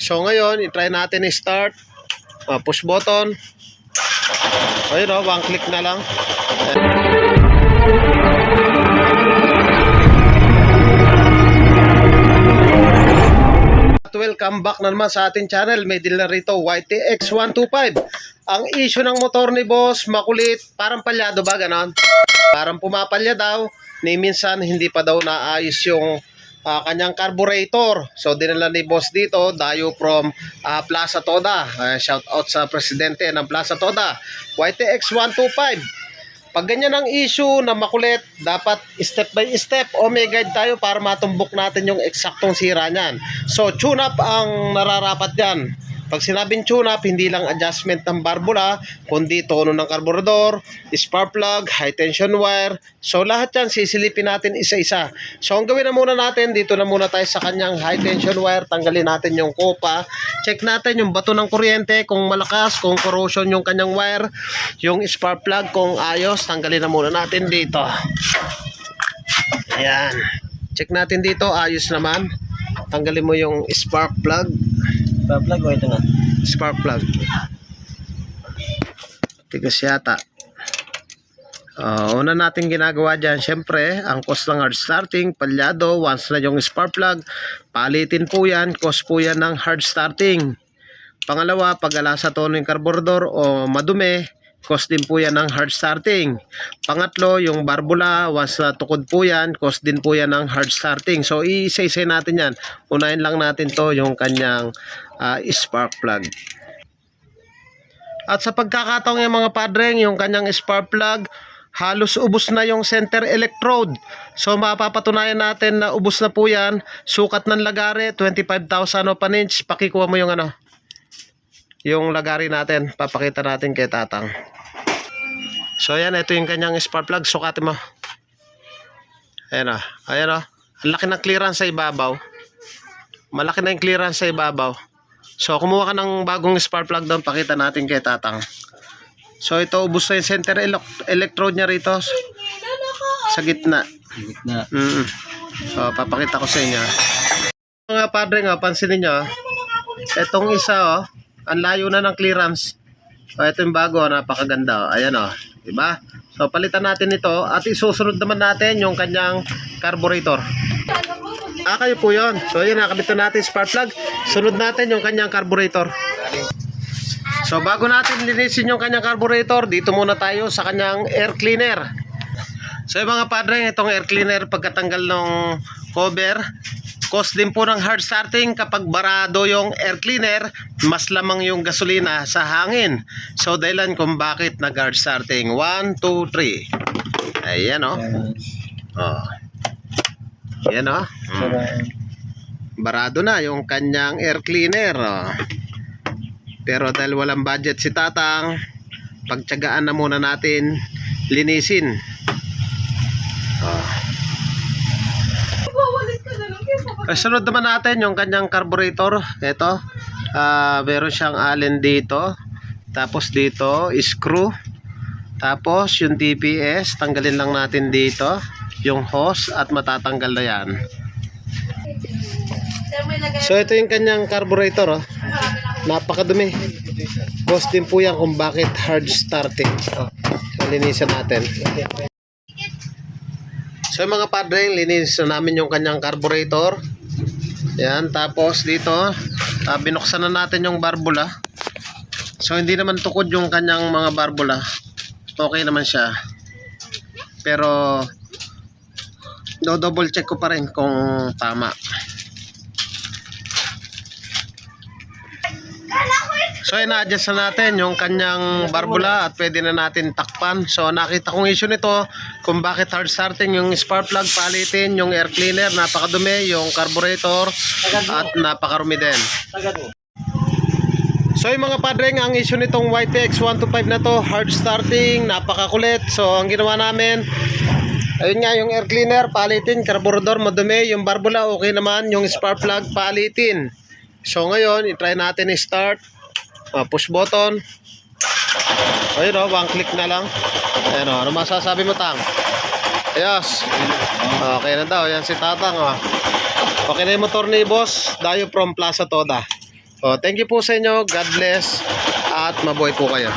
So ngayon, i-try natin i-start. Push button. Ayun o, one click na lang. Welcome back na naman sa ating channel. May dealer rito, YTX125. Ang issue ng motor ni boss, makulit. Parang palyado ba, ganon? Parang pumapalya daw. Ni minsan, hindi pa daw naayos yung kanyang carburetor. So dinala ni boss dito, dayo from Plaza Toda. Shout out sa presidente ng Plaza Toda, YTX125. Pag ganyan ang issue na makulit, dapat step by step o may guide tayo para matumbok natin yung eksaktong sira niyan. So tune up ang nararapat dyan. Pag sinabing tune up, hindi lang adjustment ng barbula, kundi tono ng karburador, spark plug, high tension wire. So lahat yan sisilipin natin isa-isa. So ang gawin na muna natin, dito na muna tayo sa kanyang high tension wire. Tanggalin natin yung kopa. Check natin yung bato ng kuryente, kung malakas, kung corrosion yung kanyang wire. Yung spark plug, kung ayos, tanggalin na muna natin dito. Ayan. Check natin dito, ayos naman. Tanggalin mo yung spark plug. Spark plug o ito na? Spark plug. Tigas yata. Una natin ginagawa dyan, syempre, ang cost ng hard starting, palyado, once na yung spark plug, palitin po yan, cost po yan ng hard starting. Pangalawa, pag alasa tono yung carburetor o madumi, cost din po yan ng hard starting. Pangatlo, yung barbula, once na tukod po yan, cost din po yan ng hard starting. So, isa-isa natin yan. Unahin lang natin to yung kanyang spark plug. At sa pagkakataong yung mga padreng, yung kanyang spark plug, halos ubos na yung center electrode. So, mapapatunayan natin na ubos na po yan. Sukat ng lagare, 25,000 o pan-inch. Pakikuha mo yung yung lagari natin. Papakita natin kay Tatang. So ayan, ito yung kanyang spark plug. Sukatin mo. Ayan o. Ayan o. Ang laki ng clearance sa ibabaw. Malaki na yung clearance sa ibabaw. So kumuha ka ng bagong spark plug doon. Pakita natin kay Tatang. So ito, ubos na yung center electrode nya rito. Sa gitna. So papakita ko sa inyo. Mga padre nga, pansinin nyo. Itong isa ang layo na ng clearance. So ito yung bago, napakaganda. Ayan diba? So palitan natin ito at isusunod naman natin yung kanyang carburetor. Kayo po yun. So yun, nakabit na natin spark plug. Sunod natin yung kanyang carburetor. So bago natin linisin yung kanyang carburetor, dito muna tayo sa kanyang air cleaner. So yung mga padre, itong air cleaner, pagkatanggal ng cover, cost din po ng hard starting. Kapag barado yung air cleaner, mas lamang yung gasolina sa hangin. So dahilan kung bakit nag-hard starting. 1, 2, 3. Ayan Ayan barado na yung kanyang air cleaner. Pero dahil walang budget si Tatang, pagtiyagaan na muna natin linisin. Sunod naman natin yung kanyang carburetor. Ito, meron siyang allen dito. Tapos dito, screw. Tapos yung TPS, tanggalin lang natin dito. Yung hose at matatanggal na yan. So ito yung kanyang carburetor. Napakadumi. Cost din po yan kung bakit hard starting. Linisan natin. So mga padre, linis na namin yung kanyang carburetor. Yan, tapos dito binuksan na natin yung barbula. So hindi naman tukod yung kanyang mga barbula. Okay naman siya. Pero double check ko pa rin kung tama. So ina-adjust na natin yung kanyang barbula at pwede na natin takpan. So nakita kong issue nito kung bakit hard starting yung spark plug, palitin yung air cleaner, napakadumi, yung carburetor at napakarumi din. So yung mga padre, ang issue nitong YTX125 na to, hard starting, napakakulit. So ang ginawa namin, ayun nga, yung air cleaner palitin, carburetor madumi, yung barbula okay naman, yung spark plug palitin. So ngayon, i-try natin i-start. Push button. Ayun one click na lang. Ayun ano masasabi mo, Tang? Ayos. Okay na daw, yan si Tatang Okay na yung motor ni boss, dayo from Plaza Toda. Thank you po sa inyo. God bless. At mabuhay po kayo.